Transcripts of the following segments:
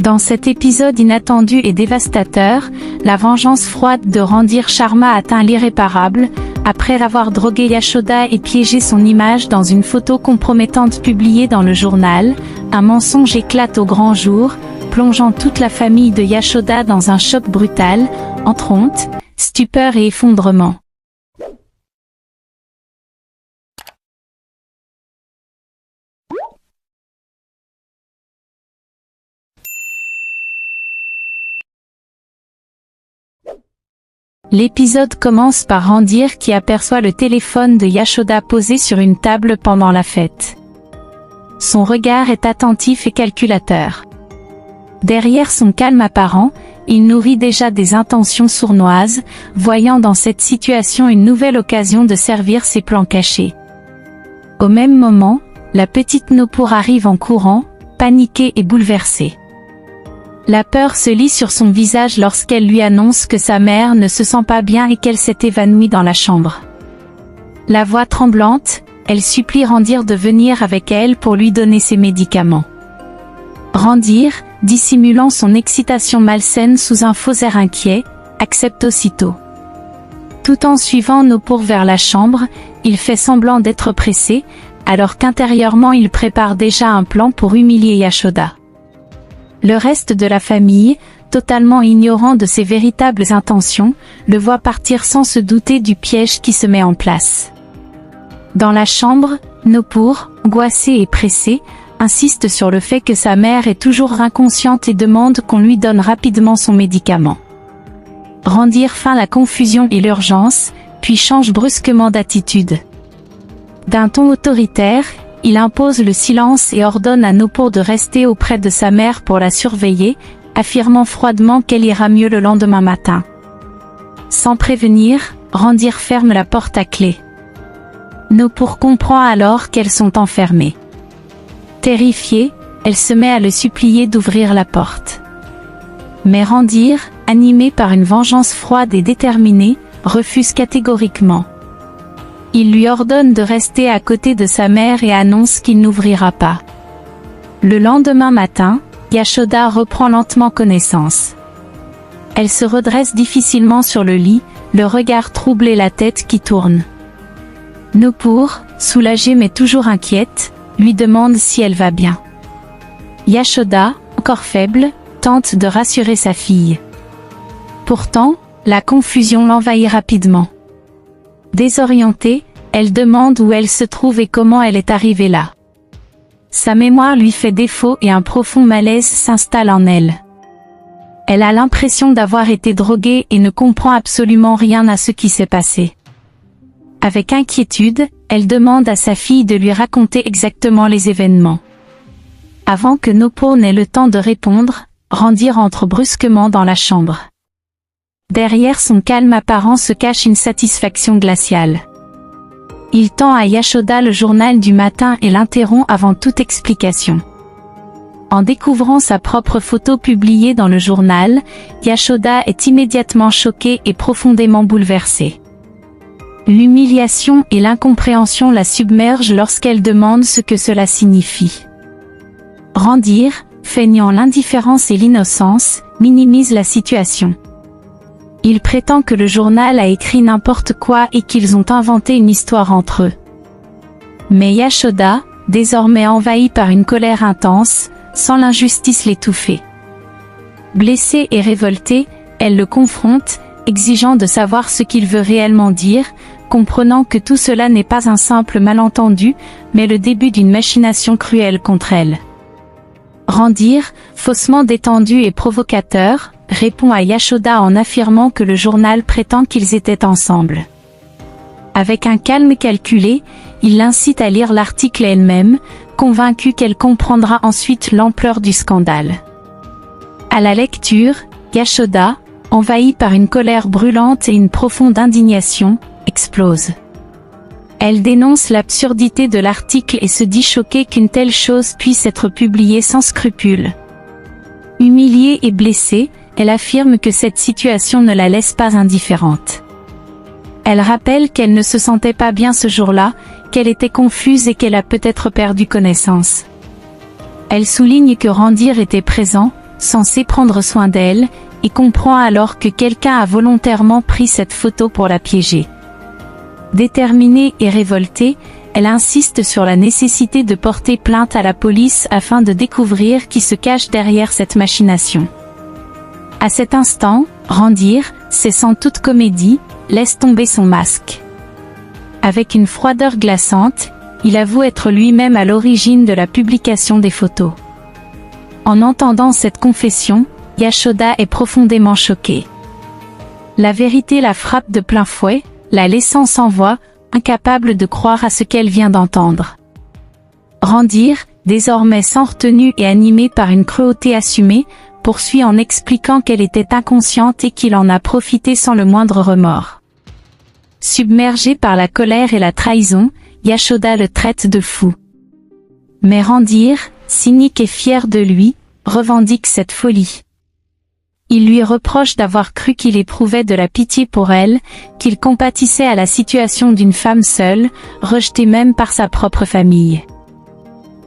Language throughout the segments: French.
Dans cet épisode inattendu et dévastateur, la vengeance froide de Randhir Sharma atteint l'irréparable, après avoir drogué Yashoda et piégé son image dans une photo compromettante publiée dans le journal. Un mensonge éclate au grand jour, plongeant toute la famille de Yashoda dans un choc brutal, entre honte, stupeur et effondrement. L'épisode commence par Randhir qui aperçoit le téléphone de Yashoda posé sur une table pendant la fête. Son regard est attentif et calculateur. Derrière son calme apparent, il nourrit déjà des intentions sournoises, voyant dans cette situation une nouvelle occasion de servir ses plans cachés. Au même moment, la petite Nupur arrive en courant, paniquée et bouleversée. La peur se lit sur son visage lorsqu'elle lui annonce que sa mère ne se sent pas bien et qu'elle s'est évanouie dans la chambre. La voix tremblante, elle supplie Randhir de venir avec elle pour lui donner ses médicaments. Randhir, dissimulant son excitation malsaine sous un faux air inquiet, accepte aussitôt. Tout en suivant Nupur vers la chambre, il fait semblant d'être pressé, alors qu'intérieurement il prépare déjà un plan pour humilier Yashoda. Le reste de la famille, totalement ignorant de ses véritables intentions, le voit partir sans se douter du piège qui se met en place. Dans la chambre, Nupur, angoissée et pressée, insiste sur le fait que sa mère est toujours inconsciente et demande qu'on lui donne rapidement son médicament. Randhir feint la confusion et l'urgence, puis change brusquement d'attitude. D'un ton autoritaire, il impose le silence et ordonne à Nupur de rester auprès de sa mère pour la surveiller, affirmant froidement qu'elle ira mieux le lendemain matin. Sans prévenir, Randhir ferme la porte à clé. Nupur comprend alors qu'elles sont enfermées. Terrifiée, elle se met à le supplier d'ouvrir la porte. Mais Randhir, animé par une vengeance froide et déterminée, refuse catégoriquement. Il lui ordonne de rester à côté de sa mère et annonce qu'il n'ouvrira pas. Le lendemain matin, Yashoda reprend lentement connaissance. Elle se redresse difficilement sur le lit, le regard troublé et la tête qui tourne. Nupur, soulagée mais toujours inquiète, lui demande si elle va bien. Yashoda, encore faible, tente de rassurer sa fille. Pourtant, la confusion l'envahit rapidement. Désorientée, elle demande où elle se trouve et comment elle est arrivée là. Sa mémoire lui fait défaut et un profond malaise s'installe en elle. Elle a l'impression d'avoir été droguée et ne comprend absolument rien à ce qui s'est passé. Avec inquiétude, elle demande à sa fille de lui raconter exactement les événements. Avant que Nupur n'ait le temps de répondre, Randhir entre brusquement dans la chambre. Derrière son calme apparent se cache une satisfaction glaciale. Il tend à Yashoda le journal du matin et l'interrompt avant toute explication. En découvrant sa propre photo publiée dans le journal, Yashoda est immédiatement choquée et profondément bouleversée. L'humiliation et l'incompréhension la submergent lorsqu'elle demande ce que cela signifie. Randhir, feignant l'indifférence et l'innocence, minimise la situation. Il prétend que le journal a écrit n'importe quoi et qu'ils ont inventé une histoire entre eux. Mais Yashoda, désormais envahie par une colère intense, sent l'injustice l'étouffer. Blessée et révoltée, elle le confronte, exigeant de savoir ce qu'il veut réellement dire, comprenant que tout cela n'est pas un simple malentendu, mais le début d'une machination cruelle contre elle. Randhir, faussement détendu et provocateur, répond à Yashoda en affirmant que le journal prétend qu'ils étaient ensemble. Avec un calme calculé, il l'incite à lire l'article elle-même, convaincu qu'elle comprendra ensuite l'ampleur du scandale. À la lecture, Yashoda, envahie par une colère brûlante et une profonde indignation, explose. Elle dénonce l'absurdité de l'article et se dit choquée qu'une telle chose puisse être publiée sans scrupule. Humiliée et blessée, elle affirme que cette situation ne la laisse pas indifférente. Elle rappelle qu'elle ne se sentait pas bien ce jour-là, qu'elle était confuse et qu'elle a peut-être perdu connaissance. Elle souligne que Randhir était présent, censé prendre soin d'elle, et comprend alors que quelqu'un a volontairement pris cette photo pour la piéger. Déterminée et révoltée, elle insiste sur la nécessité de porter plainte à la police afin de découvrir qui se cache derrière cette machination. À cet instant, Randhir, cessant toute comédie, laisse tomber son masque. Avec une froideur glaçante, il avoue être lui-même à l'origine de la publication des photos. En entendant cette confession, Yashoda est profondément choquée. La vérité la frappe de plein fouet, la laissant sans voix, incapable de croire à ce qu'elle vient d'entendre. Randhir, désormais sans retenue et animé par une cruauté assumée, poursuit en expliquant qu'elle était inconsciente et qu'il en a profité sans le moindre remords. Submergé par la colère et la trahison, Yashoda le traite de fou. Mais Randhir, cynique et fier de lui, revendique cette folie. Il lui reproche d'avoir cru qu'il éprouvait de la pitié pour elle, qu'il compatissait à la situation d'une femme seule, rejetée même par sa propre famille.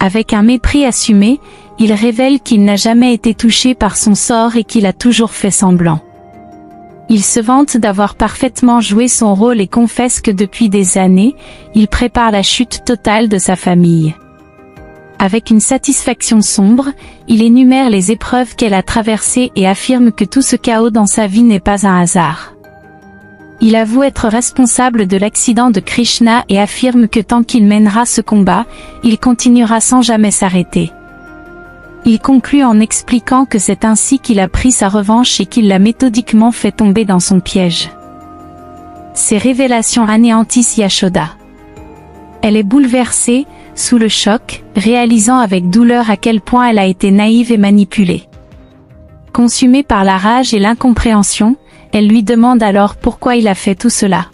Avec un mépris assumé, il révèle qu'il n'a jamais été touché par son sort et qu'il a toujours fait semblant. Il se vante d'avoir parfaitement joué son rôle et confesse que depuis des années, il prépare la chute totale de sa famille. Avec une satisfaction sombre, il énumère les épreuves qu'elle a traversées et affirme que tout ce chaos dans sa vie n'est pas un hasard. Il avoue être responsable de l'accident de Krishna et affirme que tant qu'il mènera ce combat, il continuera sans jamais s'arrêter. Il conclut en expliquant que c'est ainsi qu'il a pris sa revanche et qu'il l'a méthodiquement fait tomber dans son piège. Ces révélations anéantissent Yashoda. Elle est bouleversée, sous le choc, réalisant avec douleur à quel point elle a été naïve et manipulée. Consumée par la rage et l'incompréhension, elle lui demande alors pourquoi il a fait tout cela.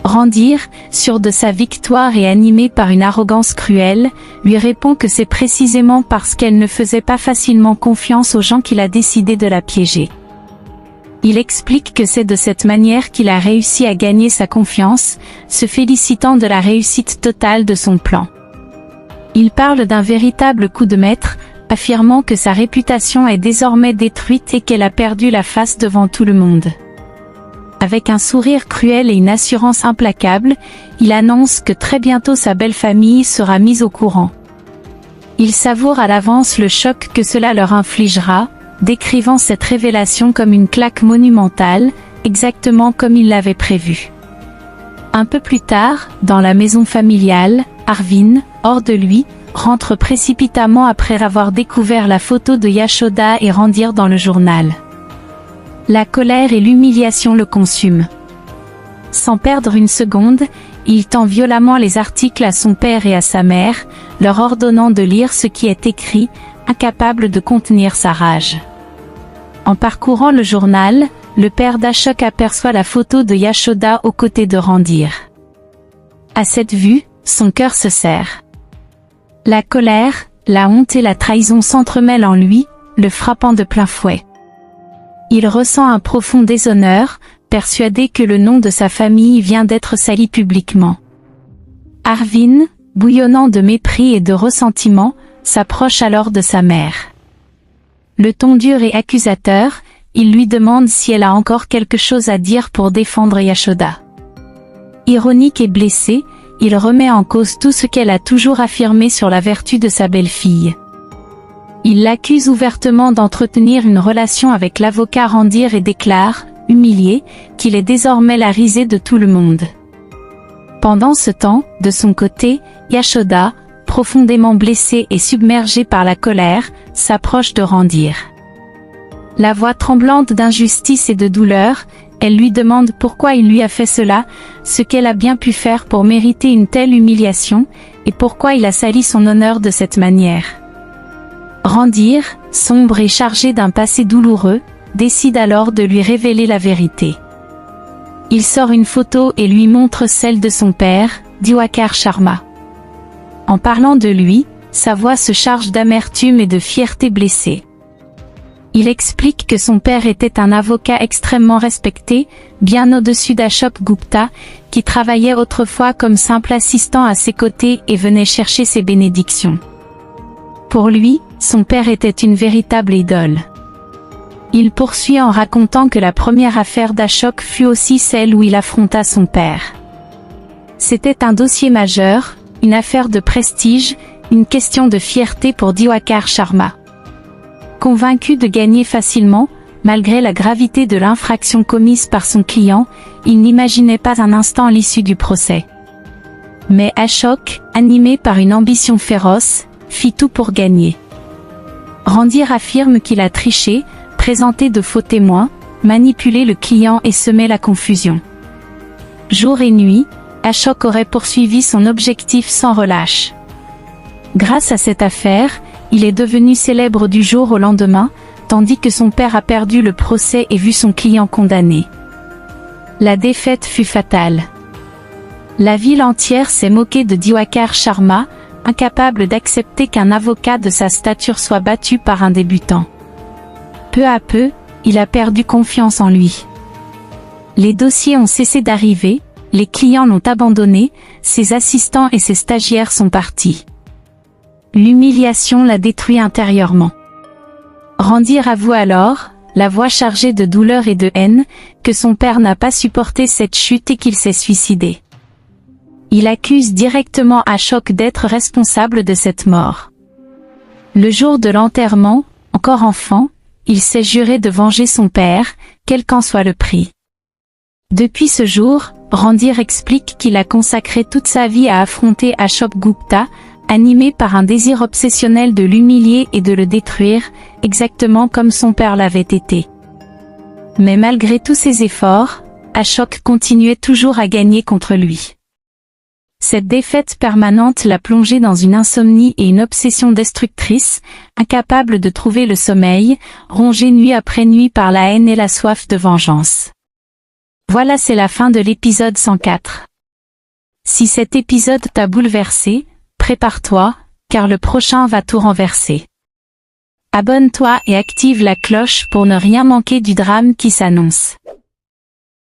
Randhir, sûr de sa victoire et animé par une arrogance cruelle, lui répond que c'est précisément parce qu'elle ne faisait pas facilement confiance aux gens qu'il a décidé de la piéger. Il explique que c'est de cette manière qu'il a réussi à gagner sa confiance, se félicitant de la réussite totale de son plan. Il parle d'un véritable coup de maître, affirmant que sa réputation est désormais détruite et qu'elle a perdu la face devant tout le monde. Avec un sourire cruel et une assurance implacable, il annonce que très bientôt sa belle famille sera mise au courant. Il savoure à l'avance le choc que cela leur infligera, décrivant cette révélation comme une claque monumentale, exactement comme il l'avait prévu. Un peu plus tard, dans la maison familiale, Arvind, hors de lui, rentre précipitamment après avoir découvert la photo de Yashoda et Randhir dans le journal. La colère et l'humiliation le consument. Sans perdre une seconde, il tend violemment les articles à son père et à sa mère, leur ordonnant de lire ce qui est écrit, incapable de contenir sa rage. En parcourant le journal, le père d'Ashok aperçoit la photo de Yashoda aux côtés de Randhir. À cette vue, son cœur se serre. La colère, la honte et la trahison s'entremêlent en lui, le frappant de plein fouet. Il ressent un profond déshonneur, persuadé que le nom de sa famille vient d'être sali publiquement. Arvind, bouillonnant de mépris et de ressentiment, s'approche alors de sa mère. Le ton dur et accusateur, il lui demande si elle a encore quelque chose à dire pour défendre Yashoda. Ironique et blessé, il remet en cause tout ce qu'elle a toujours affirmé sur la vertu de sa belle-fille. Il l'accuse ouvertement d'entretenir une relation avec l'avocat Randhir et déclare, humilié, qu'il est désormais la risée de tout le monde. Pendant ce temps, de son côté, Yashoda, profondément blessée et submergée par la colère, s'approche de Randhir. La voix tremblante d'injustice et de douleur, elle lui demande pourquoi il lui a fait cela, ce qu'elle a bien pu faire pour mériter une telle humiliation, et pourquoi il a sali son honneur de cette manière. Randhir, sombre et chargé d'un passé douloureux, décide alors de lui révéler la vérité. Il sort une photo et lui montre celle de son père, Diwakar Sharma. En parlant de lui, sa voix se charge d'amertume et de fierté blessée. Il explique que son père était un avocat extrêmement respecté, bien au-dessus d'Ashok Gupta, qui travaillait autrefois comme simple assistant à ses côtés et venait chercher ses bénédictions. Pour lui, son père était une véritable idole. Il poursuit en racontant que la première affaire d'Ashok fut aussi celle où il affronta son père. C'était un dossier majeur, une affaire de prestige, une question de fierté pour Diwakar Sharma. Convaincu de gagner facilement, malgré la gravité de l'infraction commise par son client, il n'imaginait pas un instant l'issue du procès. Mais Ashok, animé par une ambition féroce, fit tout pour gagner. Randir affirme qu'il a triché, présenté de faux témoins, manipulé le client et semé la confusion. Jour et nuit, Ashok aurait poursuivi son objectif sans relâche. Grâce à cette affaire, il est devenu célèbre du jour au lendemain, tandis que son père a perdu le procès et vu son client condamné. La défaite fut fatale. La ville entière s'est moquée de Diwakar Sharma, incapable d'accepter qu'un avocat de sa stature soit battu par un débutant. Peu à peu, il a perdu confiance en lui. Les dossiers ont cessé d'arriver, les clients l'ont abandonné, ses assistants et ses stagiaires sont partis. L'humiliation l'a détruit intérieurement. Randir avoue alors, la voix chargée de douleur et de haine, que son père n'a pas supporté cette chute et qu'il s'est suicidé. Il accuse directement Ashok d'être responsable de cette mort. Le jour de l'enterrement, encore enfant, il s'est juré de venger son père, quel qu'en soit le prix. Depuis ce jour, Randir explique qu'il a consacré toute sa vie à affronter Ashok Gupta, animé par un désir obsessionnel de l'humilier et de le détruire, exactement comme son père l'avait été. Mais malgré tous ses efforts, Ashok continuait toujours à gagner contre lui. Cette défaite permanente l'a plongé dans une insomnie et une obsession destructrice, incapable de trouver le sommeil, rongé nuit après nuit par la haine et la soif de vengeance. Voilà, c'est la fin de l'épisode 104. Si cet épisode t'a bouleversé, prépare-toi, car le prochain va tout renverser. Abonne-toi et active la cloche pour ne rien manquer du drame qui s'annonce.